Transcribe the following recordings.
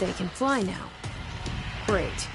They can fly now. Great.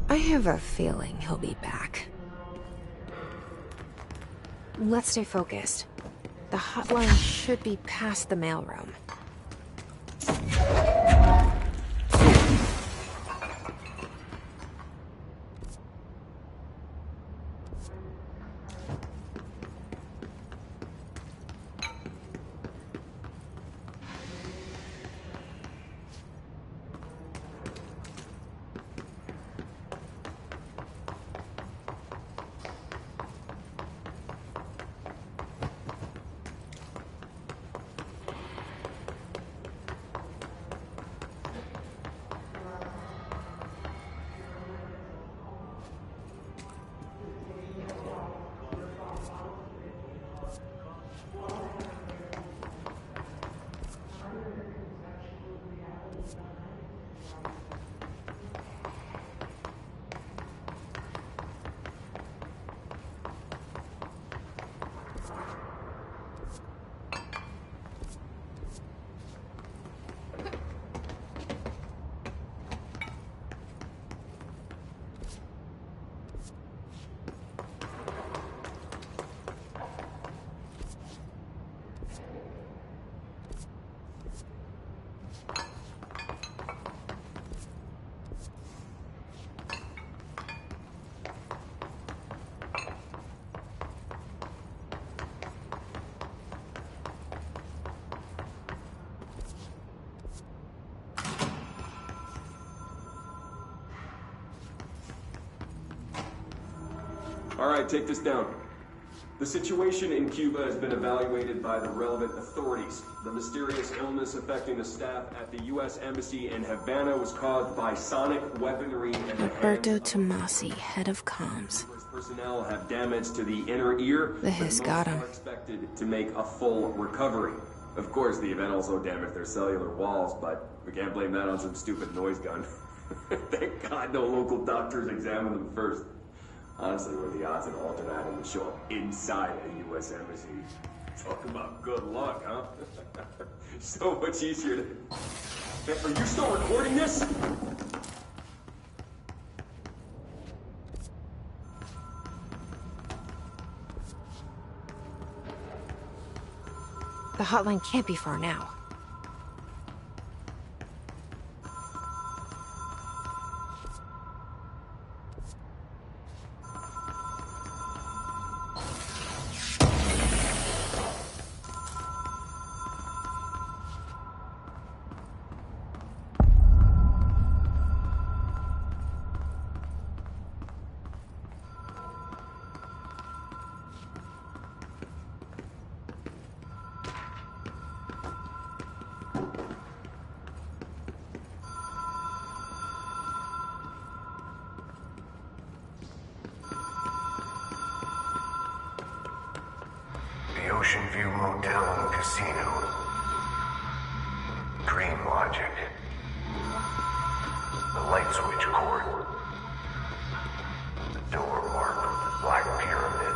I have a feeling he'll be back. Let's stay focused. The hotline should be past the mailroom. All right, take this down. The situation in Cuba has been evaluated by the relevant authorities. The mysterious illness affecting the staff at the U.S. Embassy in Havana was caused by sonic weaponry and Roberto Tomasi, head of comms. Personnel have damage to the inner ear. The hiss got him. Are expected to make a full recovery. Of course, the event also damaged their cellular walls, but we can't blame that on some stupid noise gun. Thank God no local doctors examined them first. Honestly, what are the odds an alternate would show up inside a U.S. embassy? Talk about good luck, huh? So much easier to... Are you still recording this? The hotline can't be far now. Ocean View Motel and Casino. Dream Logic. The light switch cord. The door marked with the Black Pyramid.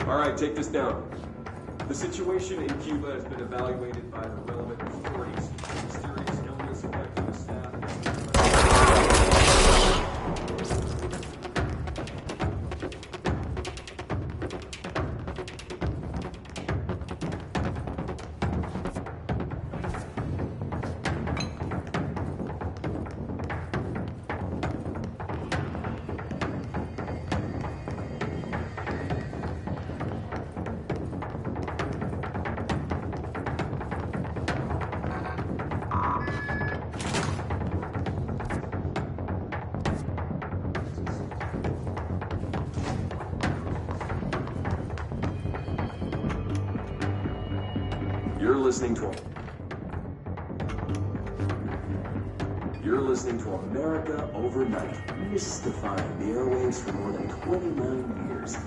Alright, take this down. The situation in Cuba has been evaluated by the relevant authorities. Mysterious illness affecting the staff. You're listening to America Overnight, mystifying the airwaves for more than 29 years.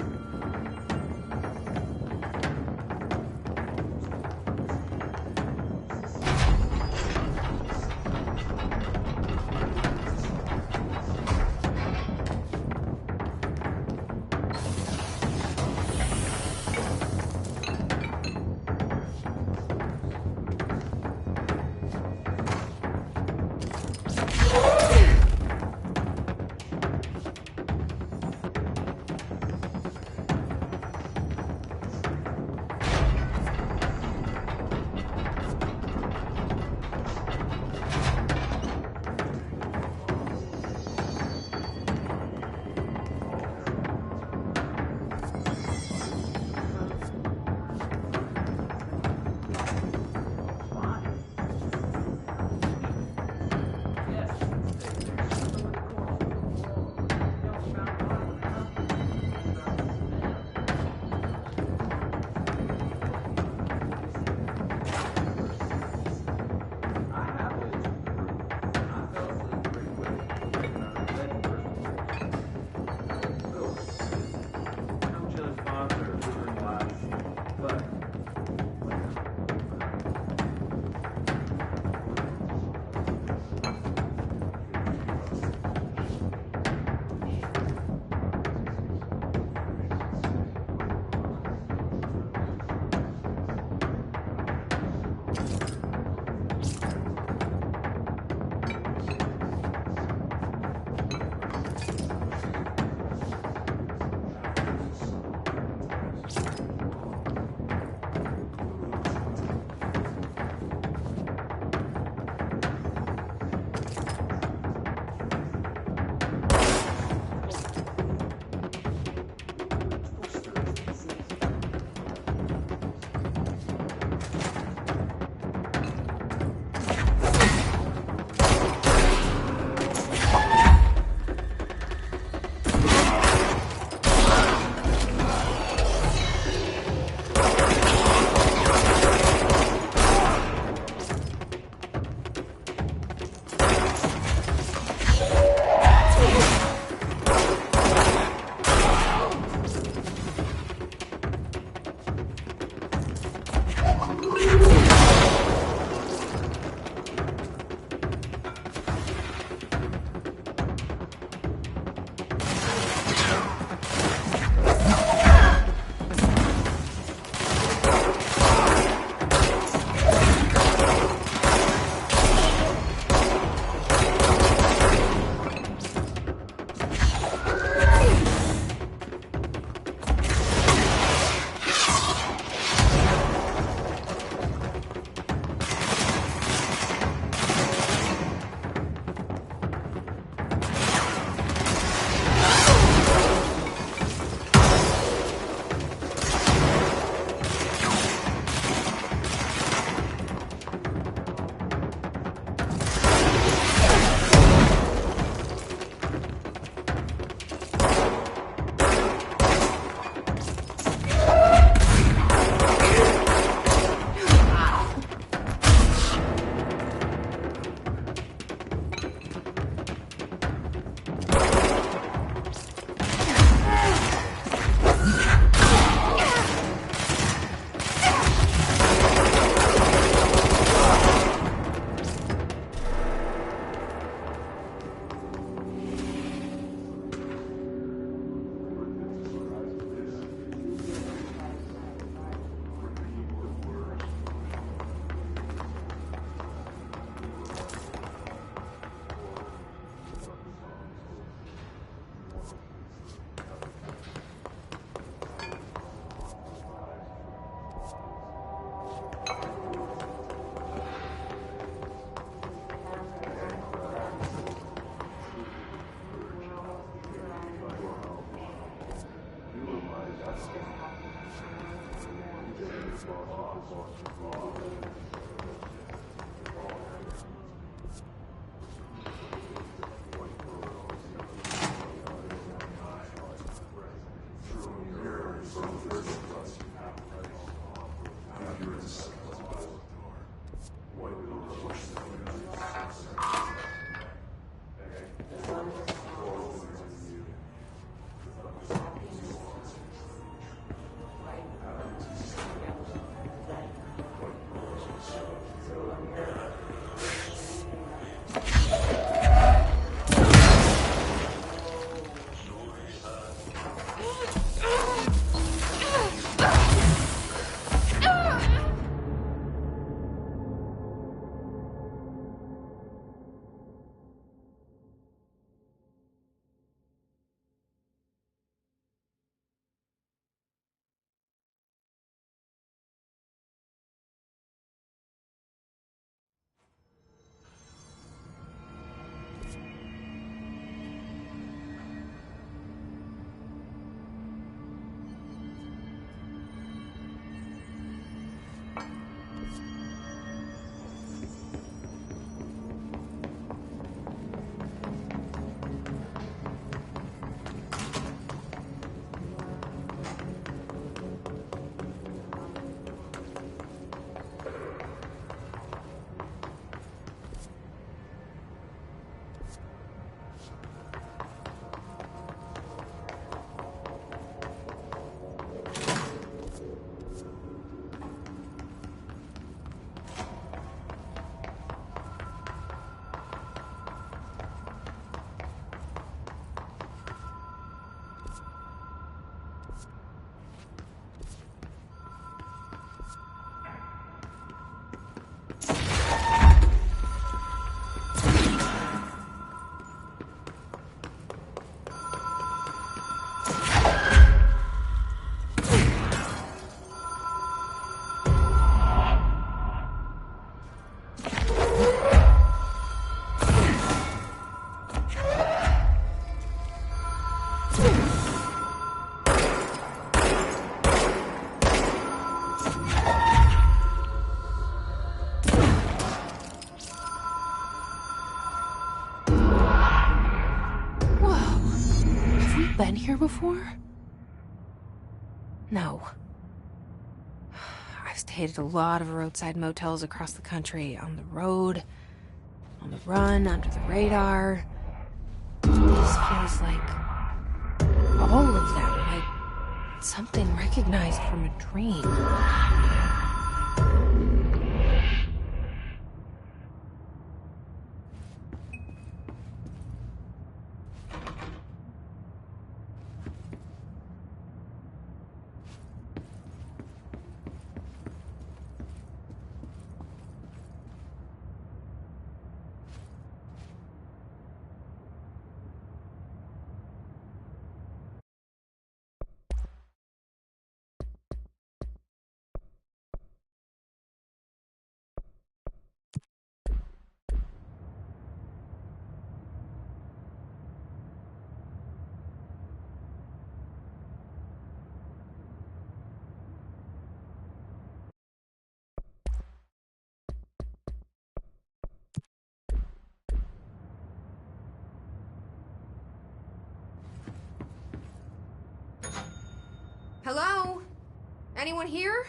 Been here before? No. I've stayed at a lot of roadside motels across the country, on the road, on the run, under the radar. This feels like all of them, like something recognized from a dream. Hello? Anyone here?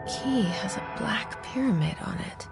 key has a black pyramid on it.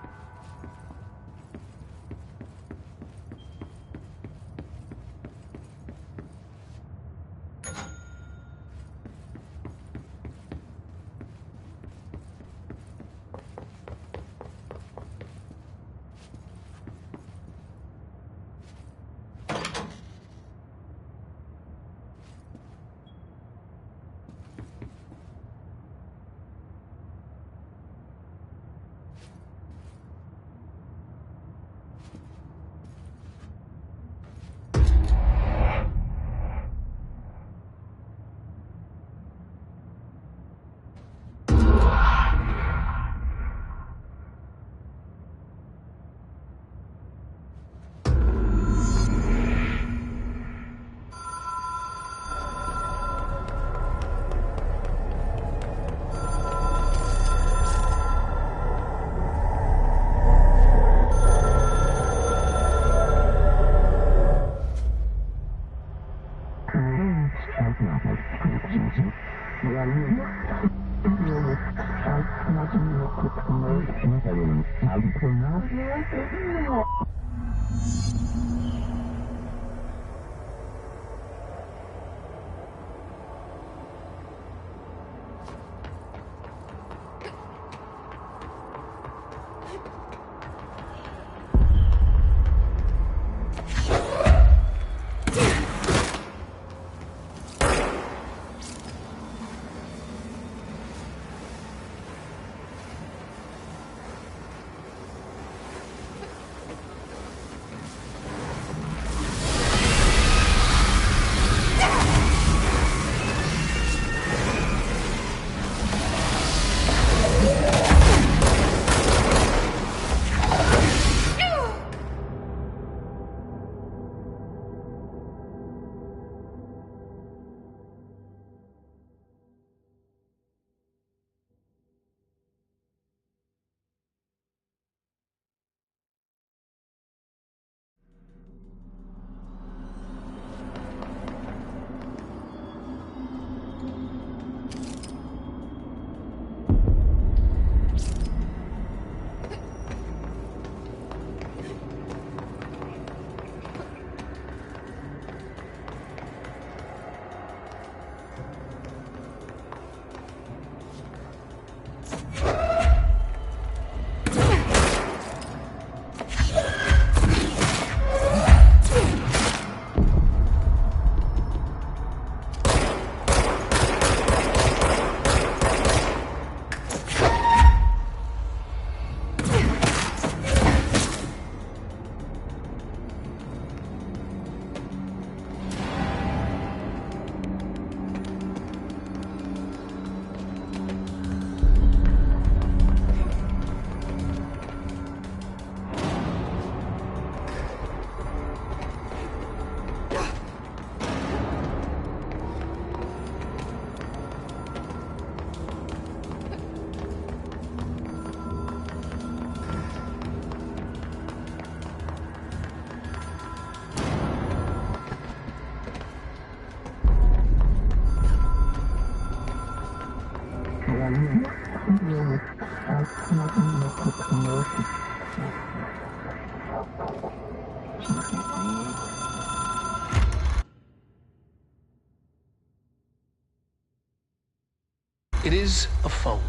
It is a phone.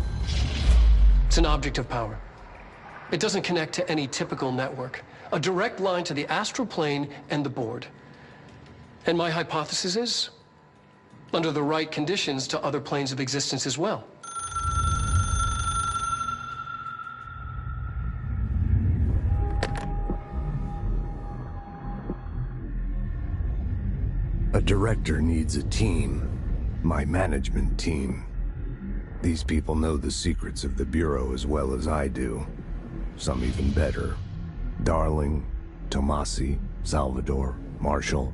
It's an object of power. It doesn't connect to any typical network. A direct line to the astral plane and the board. And my hypothesis is, under the right conditions, to other planes of existence as well. A director needs a team. My management team. These people know the secrets of the Bureau as well as I do. Some even better. Darling, Tomasi, Salvador, Marshall.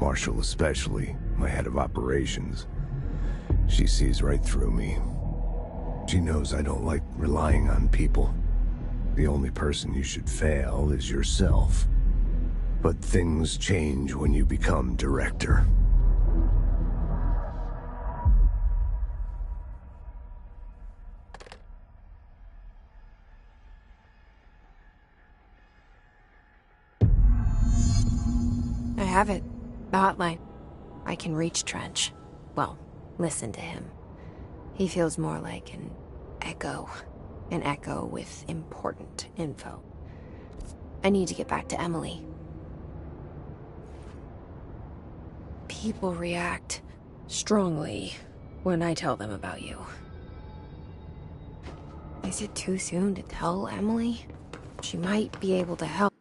Marshall especially, my head of operations. She sees right through me. She knows I don't like relying on people. The only person you should fail is yourself. But things change when you become director. I have it. The hotline. I can reach Trench. Well, listen to him. He feels more like an echo. An echo with important info. I need to get back to Emily. People react strongly when I tell them about you. Is it too soon to tell Emily? She might be able to help.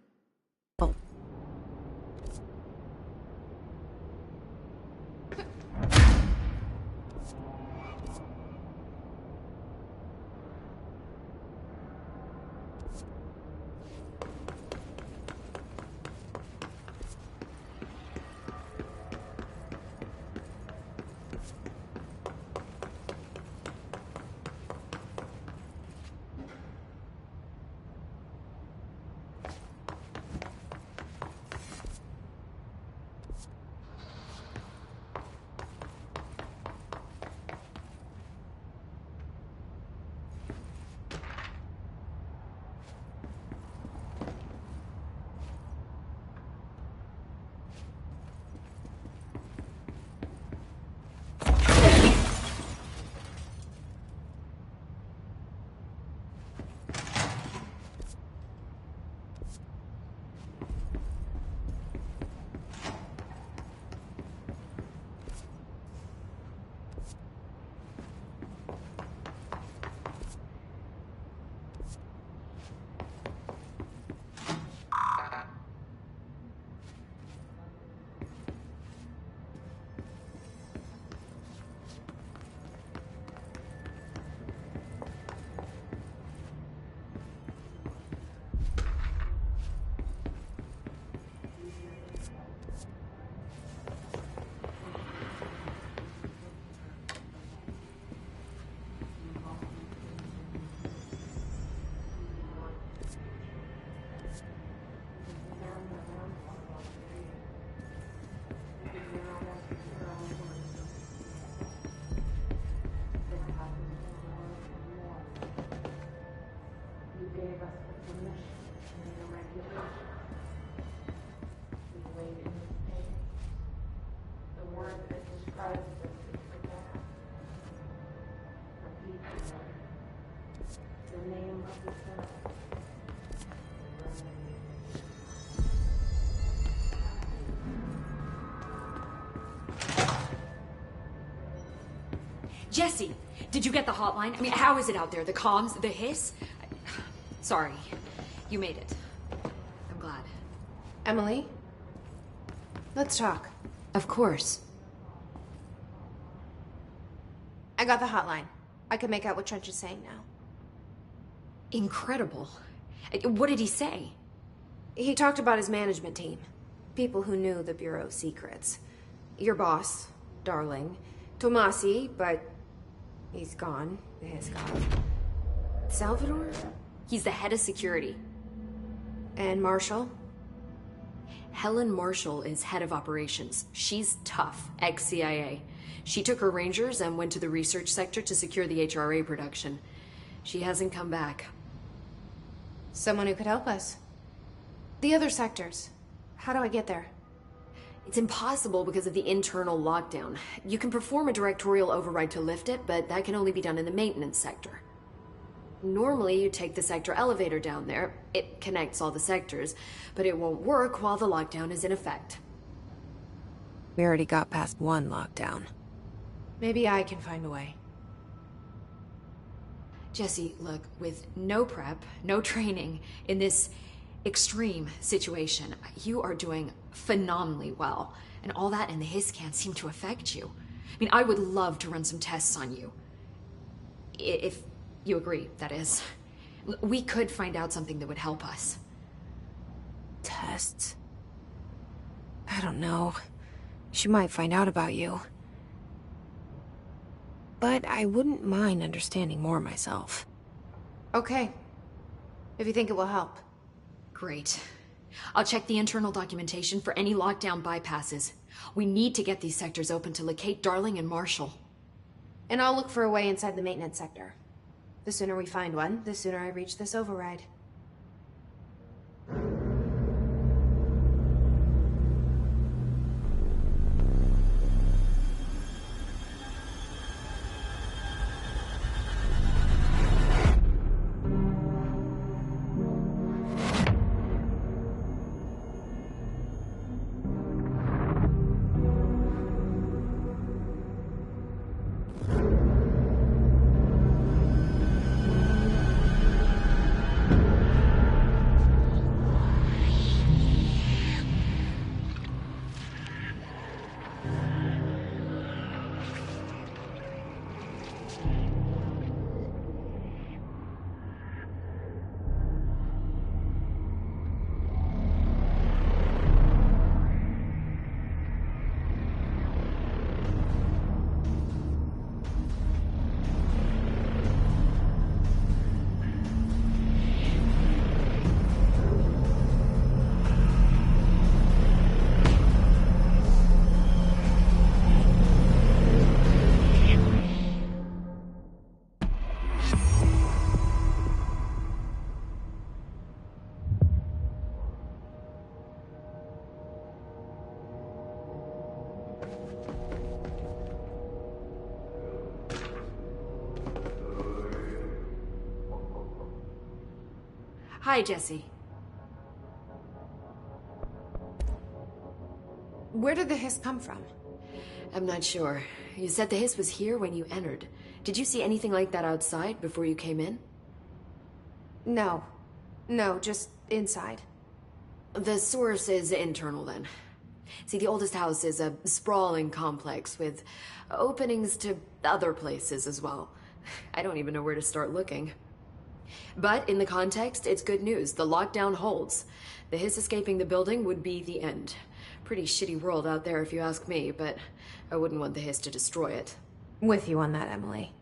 Jesse, did you get the hotline? I mean, how is it out there? The comms? The hiss? Sorry. You made it. I'm glad. Emily? Let's talk. Of course. I got the hotline. I can make out what Trench is saying now. Incredible. What did he say? He talked about his management team. People who knew the Bureau's secrets. Your boss, Darling. Tomasi, but he's gone. He's gone. Salvador? He's the head of security. And Marshall? Helen Marshall is head of operations. She's tough, ex-CIA. She took her Rangers and went to the research sector to secure the HRA production. She hasn't come back. Someone who could help us. The other sectors. How do I get there? It's impossible because of the internal lockdown. You can perform a directorial override to lift it, but that can only be done in the maintenance sector. Normally, you take the sector elevator down there. It connects all the sectors, but it won't work while the lockdown is in effect. We already got past one lockdown. Maybe I can find a way. Jesse, look, with no prep, no training, in this extreme situation, you are doing phenomenally well. And all that and the hiss can't seem to affect you. I mean, I would love to run some tests on you. If you agree, that is. We could find out something that would help us. Tests? I don't know. She might find out about you. But I wouldn't mind understanding more myself. Okay. If you think it will help. Great. I'll check the internal documentation for any lockdown bypasses. We need to get these sectors open to locate Darling and Marshall. And I'll look for a way inside the maintenance sector. The sooner we find one, the sooner I reach this override. Hi, Jesse. Where did the hiss come from? I'm not sure. You said the hiss was here when you entered. Did you see anything like that outside before you came in? No. No, just inside. The source is internal, then. See, the oldest house is a sprawling complex with openings to other places as well. I don't even know where to start looking. But in the context, it's good news. The lockdown holds. The hiss escaping the building would be the end. Pretty shitty world out there if you ask me, but I wouldn't want the hiss to destroy it. With you on that, Emily.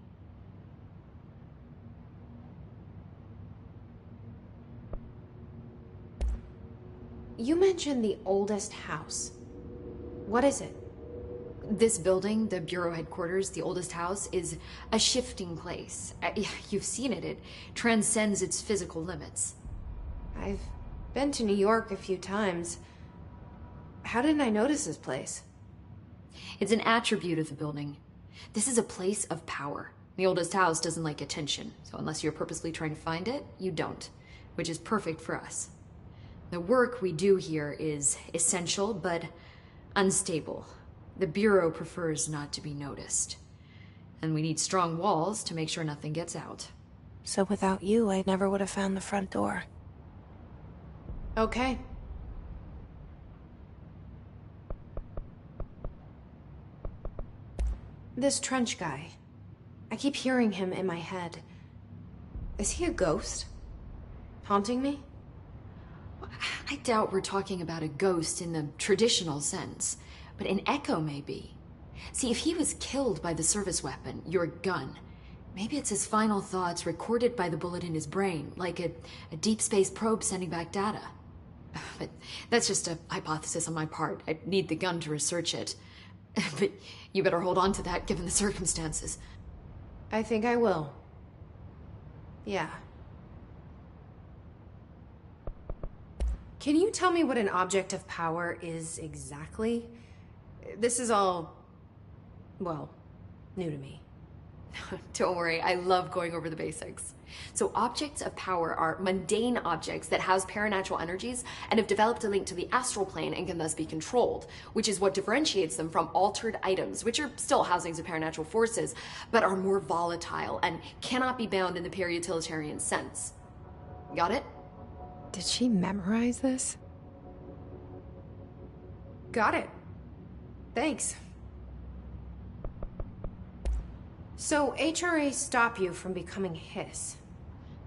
You mentioned the oldest house. What is it? This building, the Bureau headquarters, the oldest house, is a shifting place. You've seen it. It transcends its physical limits. I've been to New York a few times. How didn't I notice this place? It's an attribute of the building. This is a place of power. The oldest house doesn't like attention, so unless you're purposely trying to find it, you don't, which is perfect for us. The work we do here is essential, but unstable. The Bureau prefers not to be noticed. And we need strong walls to make sure nothing gets out. So without you, I never would have found the front door. Okay. This Trench guy. I keep hearing him in my head. Is he a ghost? Haunting me? I doubt we're talking about a ghost in the traditional sense, but an echo maybe. See, if he was killed by the service weapon, your gun, maybe it's his final thoughts recorded by the bullet in his brain, like a deep space probe sending back data. But that's just a hypothesis on my part. I'd need the gun to research it. But you better hold on to that given the circumstances. I think I will. Yeah. Can you tell me what an object of power is exactly? This is all, well, new to me. Don't worry, I love going over the basics. So objects of power are mundane objects that house paranatural energies and have developed a link to the astral plane and can thus be controlled, which is what differentiates them from altered items, which are still housings of paranatural forces, but are more volatile and cannot be bound in the pure utilitarian sense. Got it? Did she memorize this? Got it. Thanks. So HRA stop you from becoming Hiss?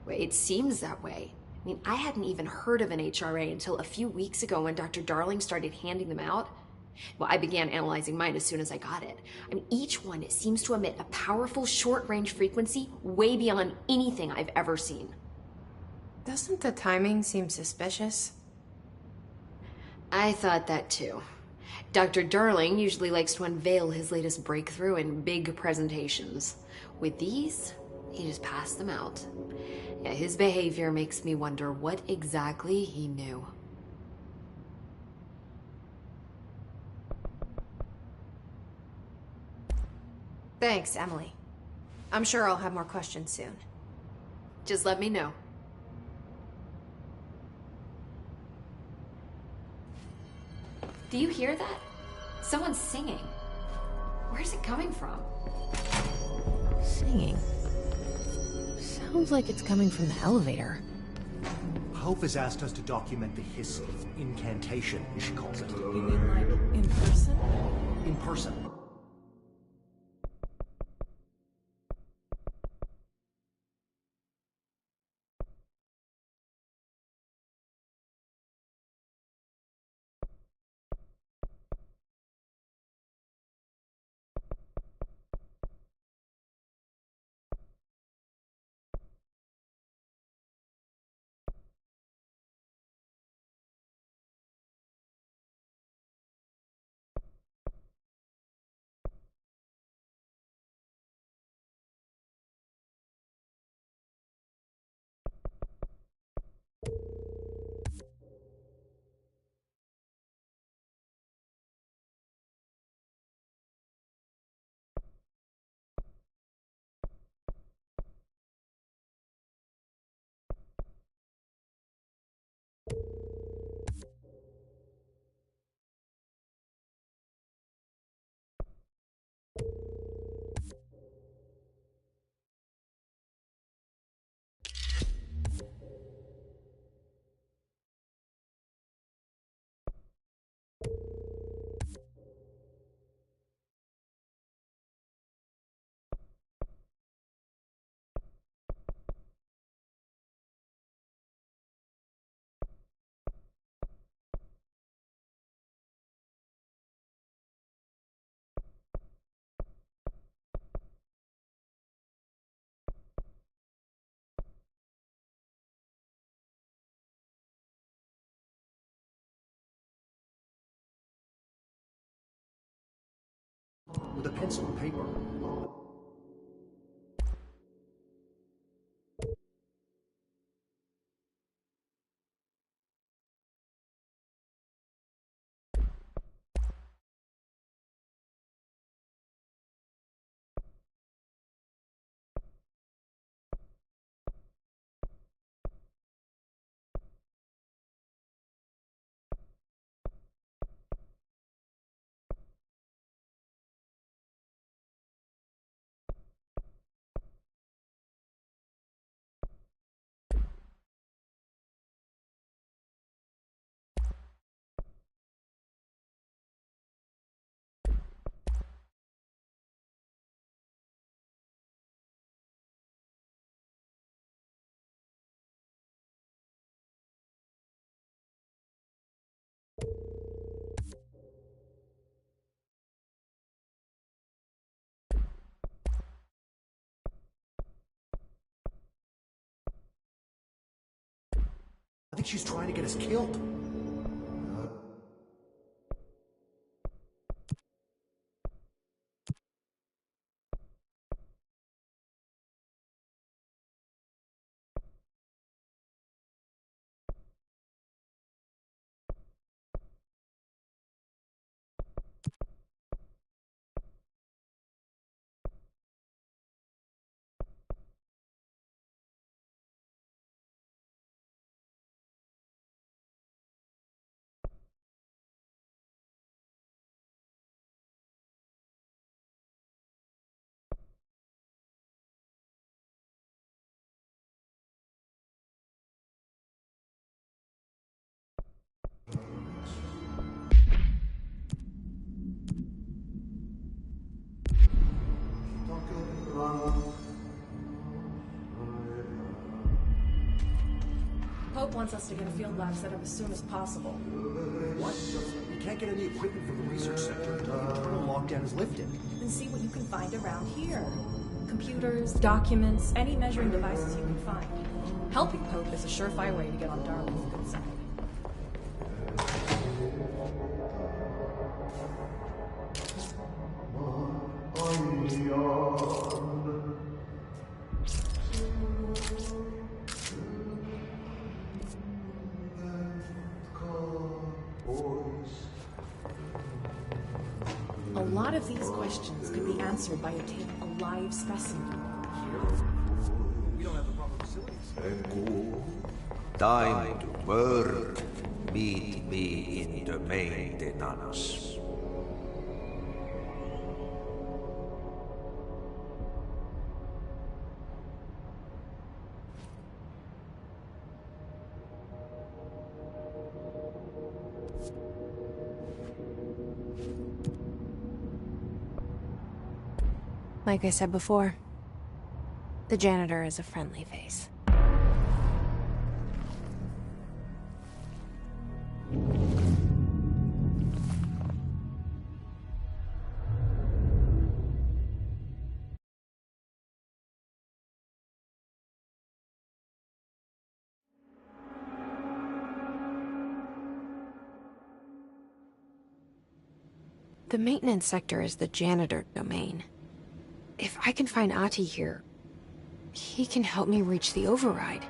Well, it seems that way. I mean, I hadn't even heard of an HRA until a few weeks ago when Dr. Darling started handing them out. Well, I began analyzing mine as soon as I got it. I mean, each one seems to emit a powerful short-range frequency way beyond anything I've ever seen. Doesn't the timing seem suspicious? I thought that too. Dr. Darling usually likes to unveil his latest breakthrough in big presentations. With these, he just passed them out. Yeah, his behavior makes me wonder what exactly he knew. Thanks, Emily. I'm sure I'll have more questions soon. Just let me know. Do you hear that? Someone's singing. Where's it coming from? Singing? Sounds like it's coming from the elevator. Hope has asked us to document the hiss incantation, she calls it. You mean like in person? In person. with a pencil and paper. I think she's trying to get us killed. Pope wants us to get a field lab set up as soon as possible. What? We can't get any equipment from the research center until the internal lockdown is lifted. Then see what you can find around here. Computers, documents, any measuring devices you can find. Helping Pope is a surefire way to get on Darwin's good side. A lot of these questions could be answered by obtaining a live specimen. We don't have the proper facilities. Time to work. Meet me in the maintenance. Like I said before, the janitor is a friendly face. The maintenance sector is the janitor domain. If I can find Ahti here, he can help me reach the override.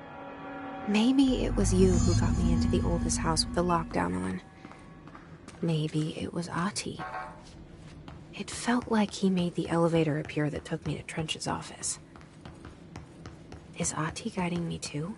Maybe it was you who got me into the oldest house with the lockdown on. Maybe it was Ahti. It felt like he made the elevator appear that took me to Trench's office. Is Ahti guiding me too?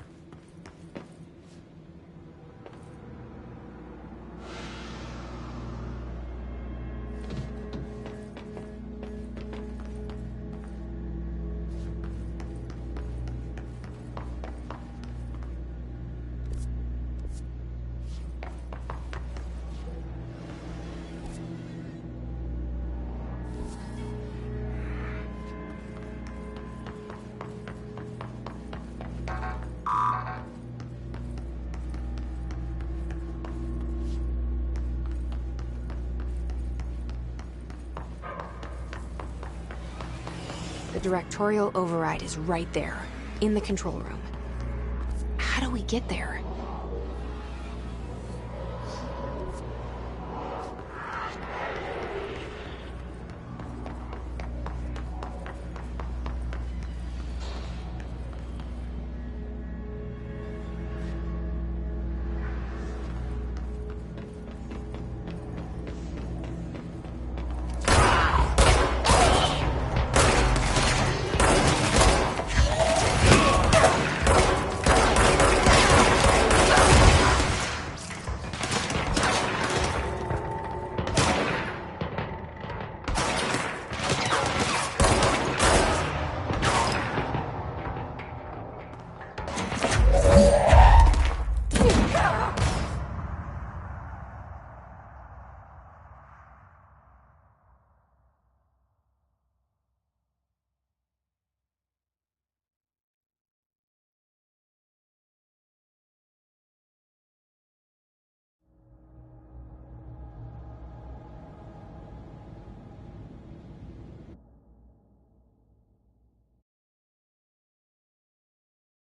The directorial override is right there, in the control room. How do we get there?